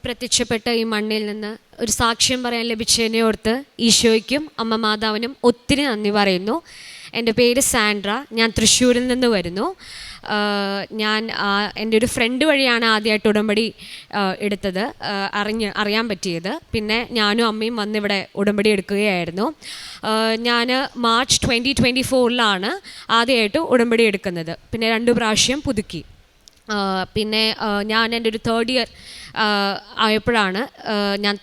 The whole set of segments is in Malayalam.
പ്രത്യക്ഷപ്പെട്ട ഈ മണ്ണിൽ നിന്ന് ഒരു സാക്ഷ്യം പറയാൻ ലഭിച്ചതിനെ ഓർത്ത് ഈശോയ്ക്കും അമ്മ മാതാവിനും ഒത്തിരി നന്ദി പറയുന്നു. എൻ്റെ പേര് സാൻഡ്ര, ഞാൻ തൃശ്ശൂരിൽ നിന്ന് വരുന്നു. ഞാൻ എൻ്റെ ഒരു ഫ്രണ്ട് വഴിയാണ് ആദ്യമായിട്ട് ഉടമ്പടി എടുത്തത്, അറിയാൻ പറ്റിയത്. പിന്നെ ഞാനും അമ്മയും വന്നിവിടെ ഉടമ്പടി എടുക്കുകയായിരുന്നു. ഞാൻ മാർച്ച് 2024 ആദ്യമായിട്ട് ഉടമ്പടി എടുക്കുന്നത്. പിന്നെ 2 പ്രാവശ്യം പുതുക്കി. പിന്നെ ഞാൻ എൻ്റെ ഒരു 3rd ഇയർ ആയപ്പോഴാണ് ഞാൻ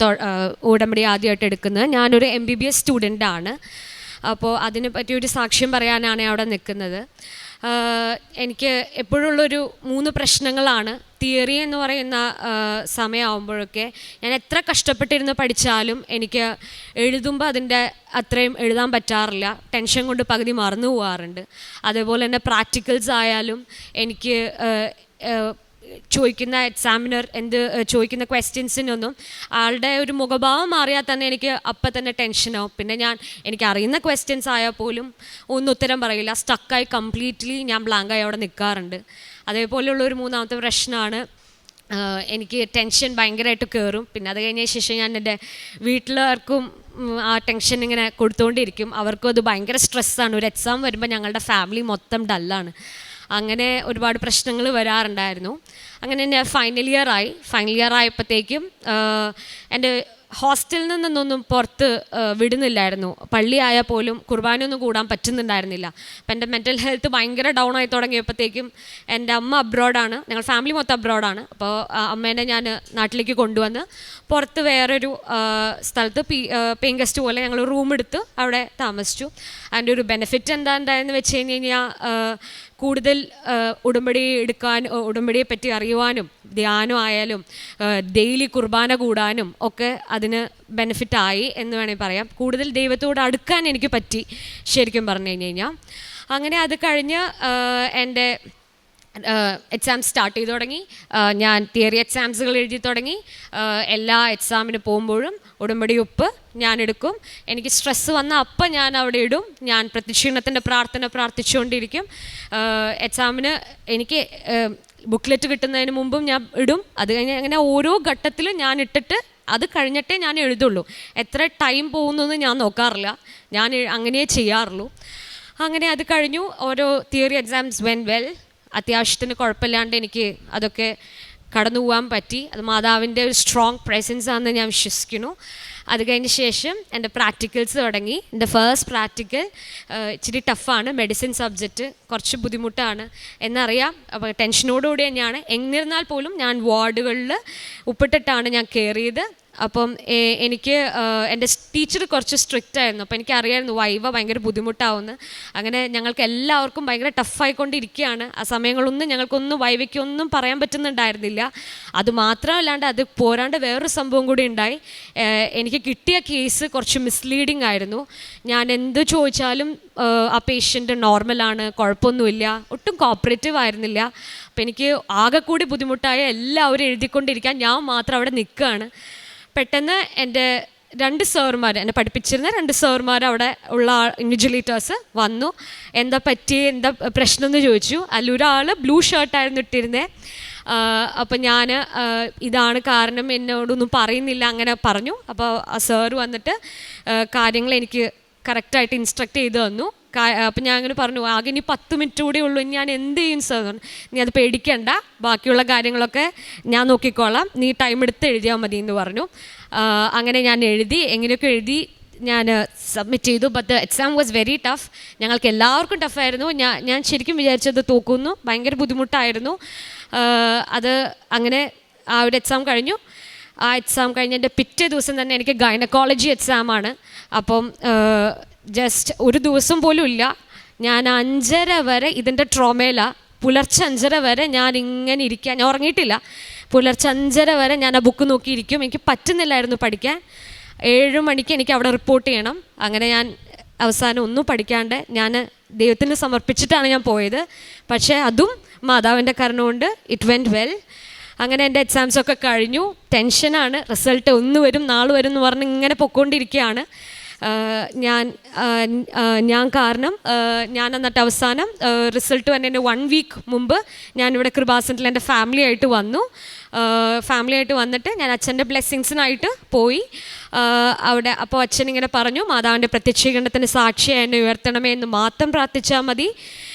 ഉടമ്പടി ആദ്യമായിട്ട് എടുക്കുന്നത്. ഞാനൊരു MBBS സ്റ്റുഡൻ്റാണ്. അപ്പോൾ അതിനെ പറ്റിയൊരു സാക്ഷ്യം പറയാനാണ് അവിടെ നിൽക്കുന്നത്. എനിക്ക് എപ്പോഴുള്ളൊരു 3 പ്രശ്നങ്ങളാണ്. തിയറി എന്ന് പറയുന്ന സമയമാകുമ്പോഴൊക്കെ ഞാൻ എത്ര കഷ്ടപ്പെട്ടിരുന്ന് പഠിച്ചാലും എനിക്ക് എഴുതുമ്പോൾ അതിൻ്റെ അത്രയും എഴുതാൻ പറ്റാറില്ല. ടെൻഷൻ കൊണ്ട് പകുതി മറന്നു പോകാറുണ്ട്. അതേപോലെ തന്നെ പ്രാക്ടിക്കൽസ് ആയാലും എനിക്ക് ചോദിക്കുന്ന എക്സാമിനർ ചോദിക്കുന്ന ക്വസ്റ്റ്യൻസിനൊന്നും ആളുടെ ഒരു മുഖഭാവം മാറിയാൽ തന്നെ എനിക്ക് അപ്പം തന്നെ ടെൻഷനാവും. പിന്നെ എനിക്ക് അറിയുന്ന ക്വസ്റ്റ്യൻസ് ആയാൽ പോലും ഒന്നും ഉത്തരം പറയില്ല. സ്റ്റക്കായി കംപ്ലീറ്റ്ലി ഞാൻ ബ്ലാങ്കായി അവിടെ നിൽക്കാറുണ്ട്. അതേപോലെയുള്ളൊരു 3ാമത്തെ പ്രശ്നമാണ്, എനിക്ക് ടെൻഷൻ ഭയങ്കരമായിട്ട് കയറും. പിന്നെ അത് കഴിഞ്ഞ ശേഷം ഞാൻ എൻ്റെ വീട്ടിലാർക്കും ആ ടെൻഷൻ ഇങ്ങനെ കൊടുത്തുകൊണ്ടിരിക്കും. അവർക്കും അത് ഭയങ്കര സ്ട്രെസ്സാണ്. ഒരു എക്സാം വരുമ്പോൾ ഞങ്ങളുടെ ഫാമിലി മൊത്തം ഡല്ലാണ്. അങ്ങനെ ഒരുപാട് പ്രശ്നങ്ങൾ വരാറുണ്ടായിരുന്നു. അങ്ങനെ ഞാൻ ഫൈനൽ ഇയർ ആയപ്പോഴത്തേക്കും എൻ്റെ ഹോസ്റ്റലിൽ നിന്നൊന്നും പുറത്ത് വിടുന്നില്ലായിരുന്നു. പള്ളി ആയാൽ പോലും കുർബാനയൊന്നും കൂടാൻ പറ്റുന്നുണ്ടായിരുന്നില്ല. അപ്പം എൻ്റെ മെൻ്റൽ ഹെൽത്ത് ഭയങ്കര ഡൗൺ ആയി തുടങ്ങിയപ്പോഴത്തേക്കും എൻ്റെ അമ്മ അബ്രോഡാണ്, ഞങ്ങൾ ഫാമിലി മൊത്തം അബ്രോഡാണ്. അപ്പോൾ അമ്മേനെ ഞാൻ നാട്ടിലേക്ക് കൊണ്ടുവന്ന് പുറത്ത് വേറൊരു സ്ഥലത്ത് പേയിങ് ഗസ്റ്റ് പോലെ ഞങ്ങൾ റൂം എടുത്ത് അവിടെ താമസിച്ചു. അതിൻ്റെ ഒരു ബെനിഫിറ്റ് എന്താണെന്ന് വെച്ച് കഴിഞ്ഞാൽ കൂടുതൽ ഉടമ്പടി എടുക്കാൻ, ഉടമ്പടിയെ പറ്റി അറിയുവാനും ധ്യാനം ആയാലും ഡെയിലി കുർബാന കൂടാനും ഒക്കെ അതിന് ബെനിഫിറ്റായി എന്ന് വേണമെങ്കിൽ പറയാം. കൂടുതൽ ദൈവത്തോട് അടുക്കാൻ എനിക്ക് പറ്റി ശരിക്കും പറഞ്ഞു കഴിഞ്ഞാൽ. അങ്ങനെ അത് കഴിഞ്ഞ് എൻ്റെ എക്സാം സ്റ്റാർട്ട് ചെയ്ത് തുടങ്ങി. ഞാൻ തിയറി എക്സാംസുകൾ എഴുതി തുടങ്ങി. എല്ലാ എക്സാമിന് പോകുമ്പോഴും ഉടമ്പടി ഉപ്പ് ഞാൻ എടുക്കും. എനിക്ക് സ്ട്രെസ്സ് വന്നാൽ അപ്പം ഞാൻ അവിടെ ഇടും. ഞാൻ പ്രത്യക്ഷീണത്തിൻ്റെ പ്രാർത്ഥിച്ചുകൊണ്ടിരിക്കും. എക്സാമിന് എനിക്ക് ബുക്ക്ലെറ്റ് കിട്ടുന്നതിന് മുമ്പും ഞാൻ ഇടും. അത് കഴിഞ്ഞ് അങ്ങനെ ഓരോ ഘട്ടത്തിലും ഞാൻ ഇട്ടിട്ട് അത് കഴിഞ്ഞിട്ടേ ഞാൻ എഴുതുള്ളൂ. എത്ര ടൈം പോകുന്നതെന്ന് ഞാൻ നോക്കാറില്ല, ഞാൻ അങ്ങനെയേ ചെയ്യാറുള്ളൂ. അങ്ങനെ അത് കഴിഞ്ഞു. ഓരോ തിയറി എക്സാംസ് വെൻ വെൽ, അത്യാവശ്യത്തിന് കുഴപ്പമില്ലാണ്ട് എനിക്ക് അതൊക്കെ കടന്നു പോകാൻ പറ്റി. അത് മാതാവിൻ്റെ ഒരു സ്ട്രോങ് പ്രസൻസ് ആണെന്ന് ഞാൻ വിശ്വസിക്കുന്നു. അത് കഴിഞ്ഞ ശേഷം എൻ്റെ പ്രാക്ടിക്കൽസ് തുടങ്ങി. എൻ്റെ ഫസ്റ്റ് പ്രാക്ടിക്കൽ ഇച്ചിരി ടഫാണ്. മെഡിസിൻ സബ്ജക്റ്റ് കുറച്ച് ബുദ്ധിമുട്ടാണ് എന്നറിയാം. അപ്പോൾ ടെൻഷനോടുകൂടി തന്നെയാണ്. എന്നിരുന്നാൽ പോലും ഞാൻ വാർഡുകളിൽ ഉപ്പിട്ടിട്ടാണ് ഞാൻ കയറിയത്. അപ്പം എനിക്ക് എൻ്റെ ടീച്ചർ കുറച്ച് സ്ട്രിക്റ്റ് ആയിരുന്നു. അപ്പോൾ എനിക്കറിയായിരുന്നു വൈവ ഭയങ്കര ബുദ്ധിമുട്ടാവുമെന്ന്. അങ്ങനെ ഞങ്ങൾക്ക് എല്ലാവർക്കും ഭയങ്കര ടഫായിക്കൊണ്ടിരിക്കുകയാണ്. ആ സമയങ്ങളൊന്നും ഞങ്ങൾക്കൊന്നും വൈവയ്ക്കൊന്നും പറയാൻ പറ്റുന്നുണ്ടായിരുന്നില്ല. അതുമാത്രമല്ലാണ്ട് അത് പോരാണ്ട് വേറൊരു സംഭവം കൂടി ഉണ്ടായി. എനിക്ക് കിട്ടിയ കേസ് കുറച്ച് മിസ്ലീഡിങ് ആയിരുന്നു. ഞാൻ എന്ത് ചോദിച്ചാലും ആ പേഷ്യൻ്റ് നോർമലാണ്, കുഴപ്പമൊന്നുമില്ല, ഒട്ടും കോപ്പറേറ്റീവ് ആയിരുന്നില്ല. അപ്പോൾ എനിക്ക് ആകെ കൂടി ബുദ്ധിമുട്ടായ എല്ലാവരും എഴുതിക്കൊണ്ടിരിക്കാൻ, ഞാൻ മാത്രം അവിടെ നിൽക്കുകയാണ്. പെട്ടെന്ന് എൻ്റെ 2 സാറുമാർ, എന്നെ പഠിപ്പിച്ചിരുന്ന 2 സാറുമാർ അവിടെ ഉള്ള ഇൻവിജിലേറ്റേഴ്സ് വന്നു. എന്താ പ്രശ്നം എന്ന് ചോദിച്ചു. അതിലൊരാൾ ബ്ലൂ ഷർട്ടായിരുന്നു ഇട്ടിരുന്നത്. അപ്പം ഞാൻ ഇതാണ് കാരണം, എന്നോടൊന്നും പറയുന്നില്ല അങ്ങനെ പറഞ്ഞു. അപ്പോൾ ആ സാറ് വന്നിട്ട് കാര്യങ്ങൾ എനിക്ക് കറക്റ്റായിട്ട് ഇൻസ്ട്രക്റ്റ് ചെയ്ത് തന്നു. അപ്പം ഞാൻ അങ്ങനെ പറഞ്ഞു, ആകെ ഇനി 10 മിനിറ്റ് കൂടെ ഉള്ളൂ, ഞാൻ എന്ത് ചെയ്യും സാർ? നീ അത് പേടിക്കണ്ട, ബാക്കിയുള്ള കാര്യങ്ങളൊക്കെ ഞാൻ നോക്കിക്കോളാം, നീ ടൈം എടുത്ത് എഴുതിയാൽ മതി എന്ന് പറഞ്ഞു. അങ്ങനെ ഞാൻ എങ്ങനെയൊക്കെ എഴുതി ഞാൻ സബ്മിറ്റ് ചെയ്തു. But the exam was very tough. ഞങ്ങൾക്ക് എല്ലാവർക്കും ടഫായിരുന്നു. ഞാൻ ശരിക്കും വിചാരിച്ചത് തോക്കുന്നു. ഭയങ്കര ബുദ്ധിമുട്ടായിരുന്നു. അത് അങ്ങനെ ആ ഒരു എക്സാം കഴിഞ്ഞു. ആ എക്സാം കഴിഞ്ഞ് എൻ്റെ പിറ്റേ ദിവസം തന്നെ എനിക്ക് ഗൈനക്കോളജി എക്സാമാണ്. അപ്പം ജസ്റ്റ് ഒരു ദിവസം പോലും ഇല്ല, ഞാൻ 5:30 വരെ ഇതിൻ്റെ ട്രോമയിലാണ്. പുലർച്ചെ 5:30 വരെ ഞാൻ ഇങ്ങനെ ഇരിക്കുക, ഞാൻ ഉറങ്ങിയിട്ടില്ല. പുലർച്ചെ 5:30 വരെ ഞാൻ ആ ബുക്ക് നോക്കിയിരിക്കും. എനിക്ക് പറ്റുന്നില്ലായിരുന്നു പഠിക്കാൻ. 7 മണിക്ക് എനിക്ക് അവിടെ റിപ്പോർട്ട് ചെയ്യണം. അങ്ങനെ ഞാൻ അവസാനം ഒന്നും പഠിക്കാണ്ട് ഞാൻ ദൈവത്തിന് സമർപ്പിച്ചിട്ടാണ് ഞാൻ പോയത്. പക്ഷേ അതും മാതാവിൻ്റെ കരുണ കൊണ്ട് ഇറ്റ് വെൻറ്റ് വെൽ. അങ്ങനെ എൻ്റെ എക്സാംസൊക്കെ കഴിഞ്ഞു. ടെൻഷനാണ്, റിസൾട്ട് ഒന്ന് വരും നാളെ വരും എന്ന് പറഞ്ഞ് ഇങ്ങനെ പൊയ്ക്കൊണ്ടിരിക്കുകയാണ്. ഞാൻ കാരണം ഞാൻ എന്നിട്ട് അവസാനം റിസൾട്ട് വന്നതിന് 1 വീക്ക് മുമ്പ് ഞാനിവിടെ കൃപാസനത്തിൽ എൻ്റെ ഫാമിലിയായിട്ട് വന്നിട്ട് ഞാൻ അച്ഛൻ്റെ ബ്ലെസ്സിങ്സിനായിട്ട് പോയി. അവിടെ അപ്പോൾ അച്ഛൻ ഇങ്ങനെ പറഞ്ഞു, മാതാവിൻ്റെ പ്രത്യക്ഷീകരണത്തിന് സാക്ഷിയായി എന്നെ ഉയർത്തണമേ എന്ന് മാത്രം പ്രാർത്ഥിച്ചാൽ മതി,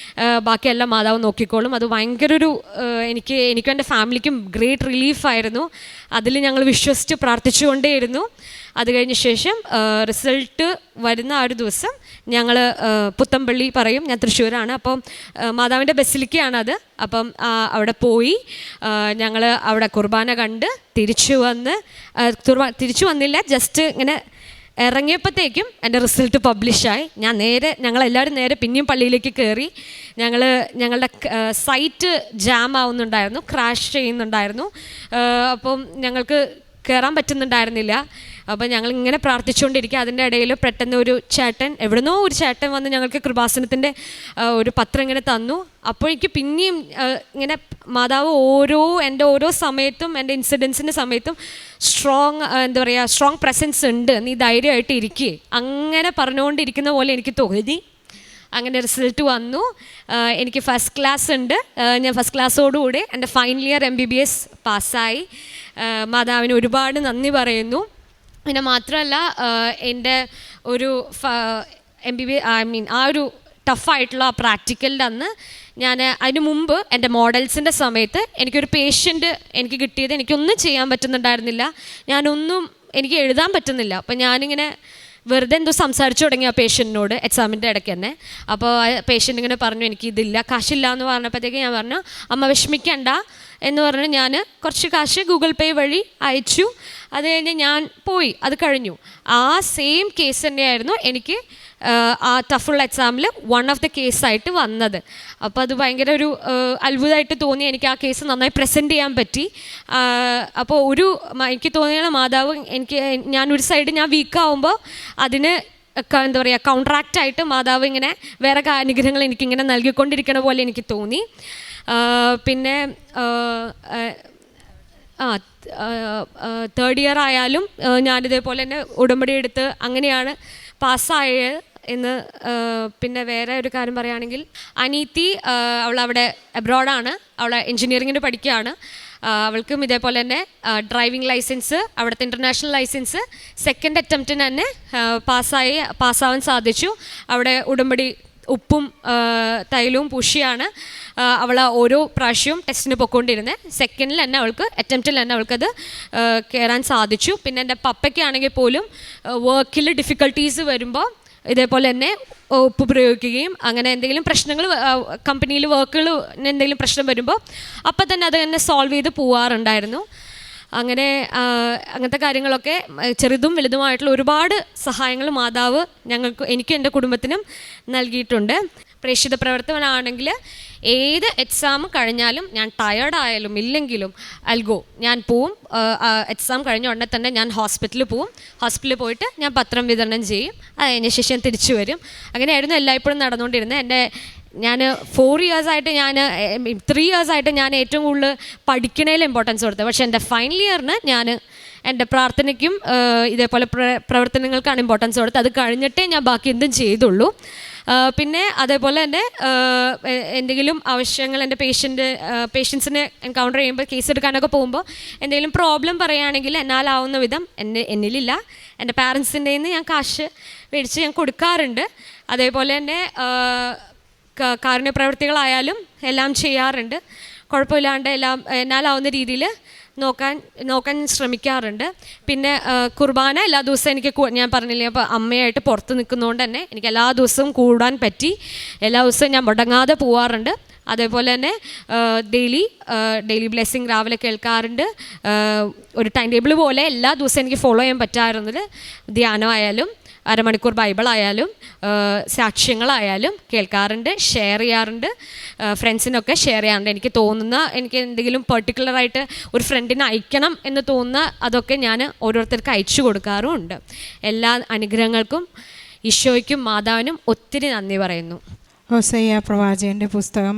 ബാക്കിയെല്ലാം മാതാവ് നോക്കിക്കോളും. അത് ഭയങ്കര ഒരു എനിക്കും എൻ്റെ ഫാമിലിക്കും ഗ്രേറ്റ് റിലീഫായിരുന്നു. അതിൽ ഞങ്ങൾ വിശ്വസിച്ച് പ്രാർത്ഥിച്ചുകൊണ്ടേയിരുന്നു. അത് കഴിഞ്ഞ ശേഷം റിസൾട്ട് വരുന്ന ആ ഒരു ദിവസം ഞങ്ങൾ പുത്തമ്പള്ളി പറയും, ഞാൻ തൃശ്ശൂരാണ്, അപ്പം മാതാവിൻ്റെ ബസിലിക്കയാണത്. അപ്പം അവിടെ പോയി ഞങ്ങൾ അവിടെ കുർബാന കണ്ട് തിരിച്ചു വന്നില്ല, ജസ്റ്റ് ഇങ്ങനെ ഇറങ്ങിയപ്പോഴത്തേക്കും എൻ്റെ റിസൾട്ട് പബ്ലിഷായി. ഞങ്ങളെല്ലാവരും നേരെ പിന്നെയും പള്ളിയിലേക്ക് കയറി. ഞങ്ങളുടെ സൈറ്റ് ജാം ആവുന്നുണ്ടായിരുന്നു, ക്രാഷ് ചെയ്യുന്നുണ്ടായിരുന്നു. അപ്പം ഞങ്ങൾക്ക് കയറാൻ പറ്റുന്നുണ്ടായിരുന്നില്ല. അപ്പോൾ ഞങ്ങളിങ്ങനെ പ്രാർത്ഥിച്ചുകൊണ്ടിരിക്കുക. അതിൻ്റെ ഇടയിൽ പെട്ടെന്ന് എവിടുന്നോ ഒരു ചേട്ടൻ വന്ന് ഞങ്ങൾക്ക് കൃപാസനത്തിൻ്റെ ഒരു പത്രം ഇങ്ങനെ തന്നു. അപ്പോൾ എനിക്ക് പിന്നെയും ഇങ്ങനെ മാതാവ് എൻ്റെ ഓരോ സമയത്തും എൻ്റെ ഇൻസിഡൻസിൻ്റെ സമയത്തും സ്ട്രോങ് പ്രസൻസ് ഉണ്ട്, നീ ധൈര്യമായിട്ട് ഇരിക്കുക, അങ്ങനെ പറഞ്ഞുകൊണ്ടിരിക്കുന്ന പോലെ എനിക്ക് തോന്നി. അങ്ങനെ റിസൾട്ട് വന്നു. എനിക്ക് ഫസ്റ്റ് ക്ലാസ് ഉണ്ട്. ഞാൻ ഫസ്റ്റ് ക്ലാസ്സോടുകൂടി എൻ്റെ ഫൈനൽ ഇയർ MBBS പാസ്സായി. മാതാവിന് ഒരുപാട് നന്ദി പറയുന്നു. പിന്നെ മാത്രമല്ല, എൻ്റെ ഒരു ആ ഒരു ടഫായിട്ടുള്ള ആ പ്രാക്ടിക്കലിൻ്റെ അന്ന് അതിന് മുമ്പ് എൻ്റെ മോഡൽസിൻ്റെ സമയത്ത് എനിക്കൊരു പേഷ്യൻ്റ് എനിക്ക് കിട്ടിയത്, എനിക്കൊന്നും ചെയ്യാൻ പറ്റുന്നുണ്ടായിരുന്നില്ല, എനിക്ക് എഴുതാൻ പറ്റുന്നില്ല. അപ്പം ഞാനിങ്ങനെ വെറുതെ എന്തോ സംസാരിച്ചു തുടങ്ങി ആ പേഷ്യൻറ്റിനോട് എക്സാമിൻ്റെ ഇടയ്ക്ക് തന്നെ. അപ്പോൾ ആ പേഷ്യൻ്റ് ഇങ്ങനെ പറഞ്ഞു, എനിക്കിതില്ല, കാശില്ല എന്ന് പറഞ്ഞപ്പോഴത്തേക്ക് ഞാൻ പറഞ്ഞു, അമ്മ വിഷമിക്കണ്ട എന്ന് പറഞ്ഞ് ഞാൻ കുറച്ച് കാശ് ഗൂഗിൾ പേ വഴി അയച്ചു. അത് കഴിഞ്ഞ് ഞാൻ പോയി, അത് കഴിഞ്ഞു. ആ സെയിം കേസ് തന്നെയായിരുന്നു എനിക്ക് ആ ടഫുള്ള എക്സാമിൽ വൺ ഓഫ് ദ കേസായിട്ട് വന്നത്. അപ്പോൾ അത് ഭയങ്കര ഒരു അത്ഭുതമായിട്ട് തോന്നി. എനിക്ക് ആ കേസ് നന്നായി പ്രസൻറ്റ് ചെയ്യാൻ പറ്റി. അപ്പോൾ എനിക്ക് തോന്നിയാണ് മാതാവ് ഞാനൊരു സൈഡ് ഞാൻ വീക്കാവുമ്പോൾ അതിന് എന്താ പറയുക, കൗണ്ടറാക്റ്റായിട്ട് മാതാവ് ഇങ്ങനെ വേറെ അനുഗ്രഹങ്ങൾ എനിക്കിങ്ങനെ നൽകിക്കൊണ്ടിരിക്കണ പോലെ എനിക്ക് തോന്നി. പിന്നെ തേർഡ് ഇയർ ആയാലും ഞാനിതേപോലെ തന്നെ ഉടമ്പടി എടുത്ത് അങ്ങനെയാണ് പാസ്സായത് എന്ന്. പിന്നെ വേറെ ഒരു കാര്യം പറയുകയാണെങ്കിൽ, അനീത്തി അവളവിടെ അബ്രോഡാണ്, അവൾ എൻജിനീയറിങ്ങിന് പഠിക്കുകയാണ്. അവൾക്കും ഇതേപോലെ തന്നെ ഡ്രൈവിംഗ് ലൈസൻസ്, അവിടുത്തെ ഇൻ്റർനാഷണൽ ലൈസൻസ് സെക്കൻഡ് അറ്റംപ്റ്റിന് തന്നെ പാസ്സാവാൻ സാധിച്ചു. അവിടെ ഉടമ്പടി ഉപ്പും തൈലവും പൂശിയാണ് അവൾ ഓരോ പ്രാവശ്യവും ടെസ്റ്റിന് പൊയ്ക്കൊണ്ടിരുന്നത്. സെക്കൻഡിൽ തന്നെ അറ്റംപ്റ്റിൽ തന്നെ അവൾക്കത് കയറാൻ സാധിച്ചു. പിന്നെ എൻ്റെ പപ്പയ്ക്കാണെങ്കിൽ പോലും വർക്കിൽ ഡിഫിക്കൽട്ടീസ് വരുമ്പോൾ ഇതേപോലെ തന്നെ ഉപ്പ് പ്രയോഗിക്കുകയും അങ്ങനെ എന്തെങ്കിലും പ്രശ്നങ്ങൾ കമ്പനിയിൽ വർക്കുകൾ എന്തെങ്കിലും പ്രശ്നം വരുമ്പോൾ അപ്പം തന്നെ അത് തന്നെ സോൾവ് ചെയ്ത് പോവാറുണ്ടായിരുന്നു. അങ്ങനത്തെ കാര്യങ്ങളൊക്കെ ചെറുതും വലുതുമായിട്ടുള്ള ഒരുപാട് സഹായങ്ങൾ മാതാവ് എനിക്കും എൻ്റെ കുടുംബത്തിനും നൽകിയിട്ടുണ്ട്. പ്രേക്ഷിത പ്രവർത്തനമാണെങ്കിൽ ഏത് എക്സാം കഴിഞ്ഞാലും ഞാൻ ടയേർഡായാലും ഇല്ലെങ്കിലും അൽഗോ ഞാൻ പോവും. എക്സാം കഴിഞ്ഞ ഉടനെ തന്നെ ഞാൻ ഹോസ്പിറ്റലിൽ പോവും. ഹോസ്പിറ്റലിൽ പോയിട്ട് ഞാൻ പത്രം വിതരണം ചെയ്യും. അത് കഴിഞ്ഞ ശേഷം തിരിച്ചു വരും. അങ്ങനെയായിരുന്നു എല്ലായ്പ്പോഴും നടന്നുകൊണ്ടിരുന്നത്. ഞാൻ 4 ഇയേഴ്സായിട്ട് 3 ഇയേഴ്സായിട്ട് ഞാൻ ഏറ്റവും കൂടുതൽ പഠിക്കണേൽ ഇമ്പോർട്ടൻസ് കൊടുത്തത്. പക്ഷേ എൻ്റെ ഫൈനൽ ഇയറിന് ഞാൻ എൻ്റെ പ്രാർത്ഥനയ്ക്കും ഇതേപോലെ പ്രവർത്തനങ്ങൾക്കാണ് ഇമ്പോർട്ടൻസ് കൊടുത്തത്. അത് കഴിഞ്ഞിട്ടേ ഞാൻ ബാക്കി എന്തും ചെയ്തുള്ളൂ. പിന്നെ അതേപോലെ തന്നെ എന്തെങ്കിലും ആവശ്യങ്ങൾ എൻ്റെ പേഷ്യൻസിനെ എൻകൗണ്ടർ ചെയ്യുമ്പോൾ, കേസ് എടുക്കാനൊക്കെ പോകുമ്പോൾ എന്തെങ്കിലും പ്രോബ്ലം പറയുകയാണെങ്കിൽ എന്നാലാവുന്ന വിധം എന്നിലില്ല, എൻ്റെ പാരൻസിൻ്റെ നിന്ന് ഞാൻ കാശ് മേടിച്ച് ഞാൻ കൊടുക്കാറുണ്ട്. അതേപോലെ തന്നെ കാരുണ്യ പ്രവൃത്തികളായാലും എല്ലാം ചെയ്യാറുണ്ട്. കുഴപ്പമില്ലാണ്ട് എല്ലാം എന്നാലാവുന്ന രീതിയിൽ നോക്കാൻ ശ്രമിക്കാറുണ്ട്. പിന്നെ കുർബാന എല്ലാ ദിവസവും എനിക്ക് ഞാൻ പറഞ്ഞില്ലേ, അപ്പോൾ അമ്മയായിട്ട് പുറത്ത് നിൽക്കുന്നതുകൊണ്ട് തന്നെ എനിക്ക് എല്ലാ ദിവസവും കൂടാൻ പറ്റി. എല്ലാ ദിവസവും ഞാൻ മുടങ്ങാതെ പോവാറുണ്ട്. അതേപോലെ തന്നെ ഡെയിലി ബ്ലെസ്സിങ് രാവിലെ കേൾക്കാറുണ്ട്. ഒരു ടൈം ടേബിൾ പോലെ എല്ലാ ദിവസവും എനിക്ക് ഫോളോ ചെയ്യാൻ പറ്റാറുണ്ട്. ധ്യാനമായാലും അരമണിക്കൂർ ബൈബിളായാലും സാക്ഷ്യങ്ങളായാലും കേൾക്കാറുണ്ട്, ഷെയർ ചെയ്യാറുണ്ട്, ഫ്രണ്ട്സിനൊക്കെ ഷെയർ ചെയ്യാറുണ്ട്. എനിക്ക് എന്തെങ്കിലും പെർട്ടിക്കുലറായിട്ട് ഒരു ഫ്രണ്ടിനെ അയക്കണം എന്ന് തോന്നുന്ന അതൊക്കെ ഞാൻ ഓരോരുത്തർക്ക് അയച്ചു കൊടുക്കാറുമുണ്ട്. എല്ലാ അനുഗ്രഹങ്ങൾക്കും ഈശോയ്ക്കും മാതാവിനും ഒത്തിരി നന്ദി പറയുന്നു. ഹോസേയ പ്രവാചകൻ്റെ പുസ്തകം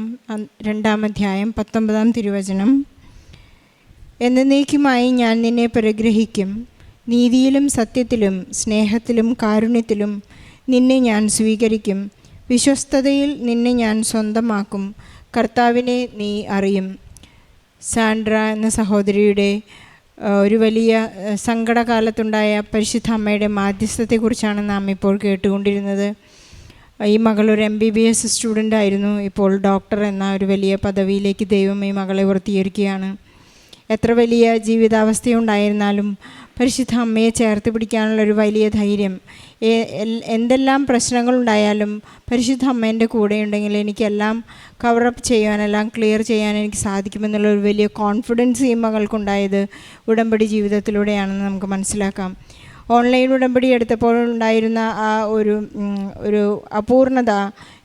2-ാം അധ്യായം 19-ാം തിരുവചനം. എന്നേക്കുമായി ഞാൻ നിന്നെ പരിഗ്രഹിക്കും, നീതിയിലും സത്യത്തിലും സ്നേഹത്തിലും കാരുണ്യത്തിലും നിന്നെ ഞാൻ സ്വീകരിക്കും. വിശ്വസ്തതയിൽ നിന്നെ ഞാൻ സ്വന്തമാക്കും. കർത്താവിനെ നീ അറിയും. സാൻഡ്ര എന്ന സഹോദരിയുടെ ഒരു വലിയ സങ്കടകാലത്തുണ്ടായ പരിശുദ്ധ അമ്മയുടെ മാധ്യസ്ഥത്തെക്കുറിച്ചാണ് നാം ഇപ്പോൾ കേട്ടുകൊണ്ടിരുന്നത്. ഈ മകൾ ഒരു MBBS സ്റ്റുഡൻ്റ് ആയിരുന്നു. ഇപ്പോൾ ഡോക്ടർ എന്ന ഒരു വലിയ പദവിയിലേക്ക് ദൈവം ഈ മകളെ ഉയർത്തിയിരിക്കുകയാണ്. എത്ര വലിയ ജീവിതാവസ്ഥയുണ്ടായിരുന്നാലും പരിശുദ്ധ അമ്മയെ ചേർത്ത് പിടിക്കാനുള്ളൊരു വലിയ ധൈര്യം, എന്തെല്ലാം പ്രശ്നങ്ങളുണ്ടായാലും പരിശുദ്ധ അമ്മേൻ്റെ കൂടെ ഉണ്ടെങ്കിൽ എനിക്കെല്ലാം കവറപ്പ് ചെയ്യാൻ, എല്ലാം ക്ലിയർ ചെയ്യാൻ എനിക്ക് സാധിക്കുമെന്നുള്ളൊരു വലിയ കോൺഫിഡൻസ് ഈ മകൾക്കുണ്ടായത് ഉടമ്പടി ജീവിതത്തിലൂടെയാണെന്ന് നമുക്ക് മനസ്സിലാക്കാം. ഓൺലൈൻ ഉടമ്പടി എടുത്തപ്പോഴുണ്ടായിരുന്ന ആ ഒരു അപൂർണത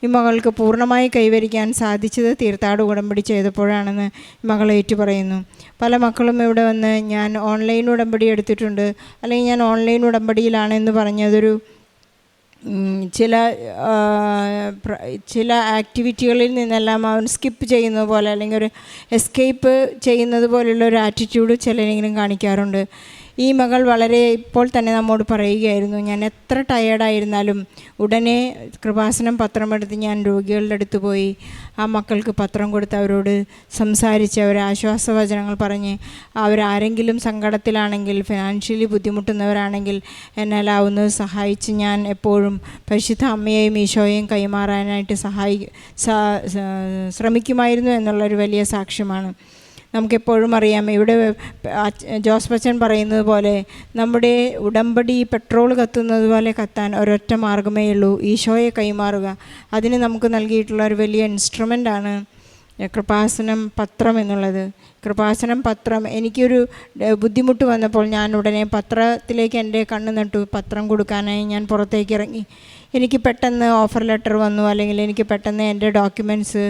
ഈ മകൾക്ക് പൂർണ്ണമായി കൈവരിക്കാൻ സാധിച്ചത് തീർത്ഥാടന ഉടമ്പടി ചെയ്തപ്പോഴാണെന്ന് മകൾ ഏറ്റു പറയുന്നു. പല മക്കളും ഇവിടെ വന്ന് ഞാൻ ഓൺലൈൻ ഉടമ്പടി എടുത്തിട്ടുണ്ട്, അല്ലെങ്കിൽ ഞാൻ ഓൺലൈൻ ഉടമ്പടിയിലാണെന്ന് പറഞ്ഞതൊരു ചില ആക്ടിവിറ്റികളിൽ നിന്നെല്ലാം അവൻ സ്കിപ്പ് ചെയ്യുന്നത് പോലെ, അല്ലെങ്കിൽ ഒരു എസ്കേപ്പ് ചെയ്യുന്നത് പോലെയുള്ള ഒരു ആറ്റിറ്റ്യൂഡ് ചിലരെങ്കിലും കാണിക്കാറുണ്ട്. ഈ മകൾ വളരെ ഇപ്പോൾ തന്നെ നമ്മോട് പറയുകയായിരുന്നു, ഞാൻ എത്ര ടയേർഡായിരുന്നാലും ഉടനെ കൃപാസനം പത്രമെടുത്ത് ഞാൻ രോഗികളുടെ അടുത്ത് പോയി ആ മക്കൾക്ക് പത്രം കൊടുത്ത് അവരോട് സംസാരിച്ച് അവരെ ആശ്വാസവചനങ്ങൾ പറഞ്ഞ്, അവരാരെങ്കിലും സങ്കടത്തിലാണെങ്കിൽ, ഫിനാൻഷ്യലി ബുദ്ധിമുട്ടുന്നവരാണെങ്കിൽ എന്നാലാവുന്നത് സഹായിച്ച് ഞാൻ എപ്പോഴും പരിശുദ്ധ അമ്മയെയും ഈശോയെയും കൈമാറാനായിട്ട് ശ്രമിക്കുമായിരുന്നു എന്നുള്ളൊരു വലിയ സാക്ഷ്യമാണ്. നമുക്കെപ്പോഴും അറിയാം, ഇവിടെ ജോസ് ബച്ചൻ പറയുന്നത് പോലെ നമ്മുടെ ഉടമ്പടി പെട്രോൾ കത്തുന്നത് പോലെ കത്താൻ ഒരൊറ്റ മാർഗ്ഗമേ ഉള്ളൂ, ഈശോയെ കൈമാറുക. അതിന് നമുക്ക് നൽകിയിട്ടുള്ള ഒരു വലിയ ഇൻസ്ട്രുമെൻ്റാണ് കൃപാസനം പത്രം എന്നുള്ളത്. കൃപാസനം പത്രം, എനിക്കൊരു ബുദ്ധിമുട്ട് വന്നപ്പോൾ ഞാൻ ഉടനെ പത്രത്തിലേക്ക് എൻ്റെ കണ്ണ് നട്ടു. പത്രം കൊടുക്കാനായി ഞാൻ പുറത്തേക്ക് ഇറങ്ങി. എനിക്ക് പെട്ടെന്ന് ഓഫർ ലെറ്റർ വന്നു, അല്ലെങ്കിൽ എനിക്ക് പെട്ടെന്ന് എൻ്റെ ഡോക്യുമെൻറ്റ്സ്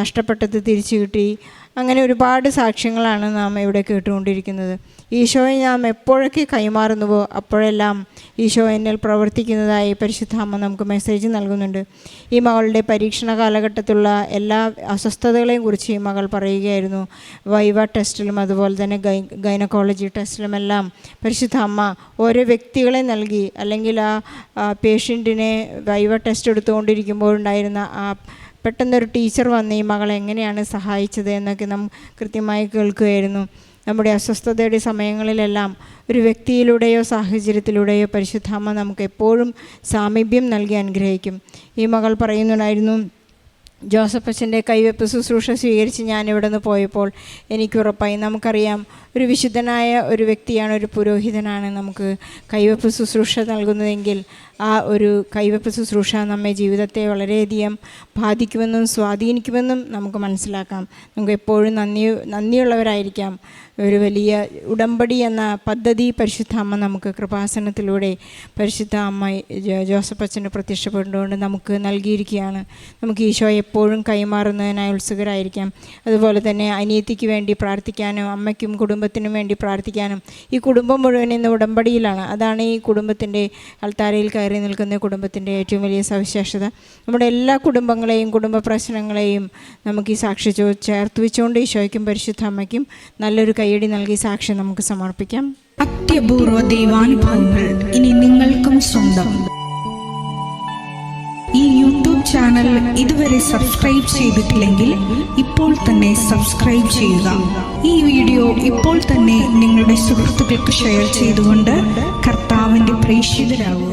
നഷ്ടപ്പെട്ടത് തിരിച്ചു കിട്ടി. അങ്ങനെ ഒരുപാട് സാക്ഷ്യങ്ങളാണ് നാം ഇവിടെ കേട്ടുകൊണ്ടിരിക്കുന്നത്. ഈശോയെ നാം എപ്പോഴൊക്കെ കൈമാറുന്നുവോ അപ്പോഴെല്ലാം ഈശോ എന്നിൽ പ്രവർത്തിക്കുന്നതായി പരിശുദ്ധ അമ്മ നമുക്ക് മെസ്സേജ് നൽകുന്നുണ്ട്. ഈ മകളുടെ പരീക്ഷണ കാലഘട്ടത്തിലുള്ള എല്ലാ അസ്വസ്ഥതകളെയും കുറിച്ച് ഈ മകൾ പറയുകയായിരുന്നു. വൈവ ടെസ്റ്റിലും അതുപോലെ തന്നെ ഗൈനക്കോളജി ടെസ്റ്റിലുമെല്ലാം പരിശുദ്ധ അമ്മ ഓരോ വ്യക്തികളെ നൽകി, അല്ലെങ്കിൽ ആ പേഷ്യൻറ്റിനെ വൈവ ടെസ്റ്റ് എടുത്തുകൊണ്ടിരിക്കുമ്പോഴുണ്ടായിരുന്ന ആ പെട്ടെന്നൊരു ടീച്ചർ വന്ന് ഈ മകളെ എങ്ങനെയാണ് സഹായിച്ചത് എന്നൊക്കെ നാം കൃത്യമായി കേൾക്കുകയായിരുന്നു. നമ്മുടെ അസ്വസ്ഥതയുടെ സമയങ്ങളിലെല്ലാം ഒരു വ്യക്തിയിലൂടെയോ സാഹചര്യത്തിലൂടെയോ പരിശുദ്ധാമ്മ നമുക്ക് എപ്പോഴും സാമീപ്യം നൽകി അനുഗ്രഹിക്കും. ഈ മകൾ പറയുന്നുണ്ടായിരുന്നു, ജോസഫ് അച്ഛൻ്റെ കൈവെപ്പ് ശുശ്രൂഷ സ്വീകരിച്ച് ഞാനിവിടെ നിന്ന് പോയപ്പോൾ എനിക്കുറപ്പായി, നമുക്കറിയാം ഒരു വിശുദ്ധനായ ഒരു വ്യക്തിയാണ്, ഒരു പുരോഹിതനാണ് നമുക്ക് കൈവെപ്പ് ശുശ്രൂഷ നൽകുന്നതെങ്കിൽ ആ ഒരു കൈവെപ്പ് ശുശ്രൂഷ നമ്മെ ജീവിതത്തെ വളരെയധികം ബാധിക്കുമെന്നും സ്വാധീനിക്കുമെന്നും നമുക്ക് മനസ്സിലാക്കാം. നമുക്ക് എപ്പോഴും നന്ദിയുള്ളവരായിരിക്കാം. ഒരു വലിയ ഉടമ്പടി എന്ന പദ്ധതി പരിശുദ്ധ അമ്മ നമുക്ക് കൃപാസനത്തിലൂടെ പരിശുദ്ധ അമ്മ ജോസഫ് അച്ഛന് പ്രത്യക്ഷപ്പെട്ടുകൊണ്ട് നമുക്ക് നൽകിയിരിക്കുകയാണ്. നമുക്ക് ഈശോയെ എപ്പോഴും കൈമാറുന്നതിനായി ഉത്സുകരായിരിക്കാം. അതുപോലെ തന്നെ അനിയത്തിക്ക് വേണ്ടി പ്രാർത്ഥിക്കാനും അമ്മയ്ക്കും കുടുംബത്തിനും വേണ്ടി പ്രാർത്ഥിക്കാനും. ഈ കുടുംബം മുഴുവൻ ഇന്ന് ഉടമ്പടിയിലാണ്. അതാണ് ഈ കുടുംബത്തിൻ്റെ അൾത്താരയിൽ കയറി നിൽക്കുന്ന കുടുംബത്തിൻ്റെ ഏറ്റവും വലിയ സവിശേഷത. നമ്മുടെ എല്ലാ കുടുംബങ്ങളെയും കുടുംബ പ്രശ്നങ്ങളെയും നമുക്ക് ഈ സാക്ഷി ചേർത്ത് വെച്ചുകൊണ്ട് ഈശോയ്ക്കും പരിശുദ്ധ അമ്മയ്ക്കും നല്ലൊരു കൈയടി നൽകി സാക്ഷ്യം നമുക്ക് സമർപ്പിക്കാം. അത്യപൂർവ ദൈവാനുഭവങ്ങൾ ഇനി നിങ്ങൾക്കും സ്വന്തം. ഈ യൂട്യൂബ് ചാനൽ ഇതുവരെ സബ്സ്ക്രൈബ് ചെയ്തിട്ടില്ലെങ്കിൽ ഇപ്പോൾ തന്നെ സബ്സ്ക്രൈബ് ചെയ്യുക. ഈ വീഡിയോ ഇപ്പോൾ തന്നെ നിങ്ങളുടെ സുഹൃത്തുക്കൾക്ക് ഷെയർ ചെയ്തുകൊണ്ട് കർത്താവിൻ്റെ പ്രേക്ഷിതരാകുക.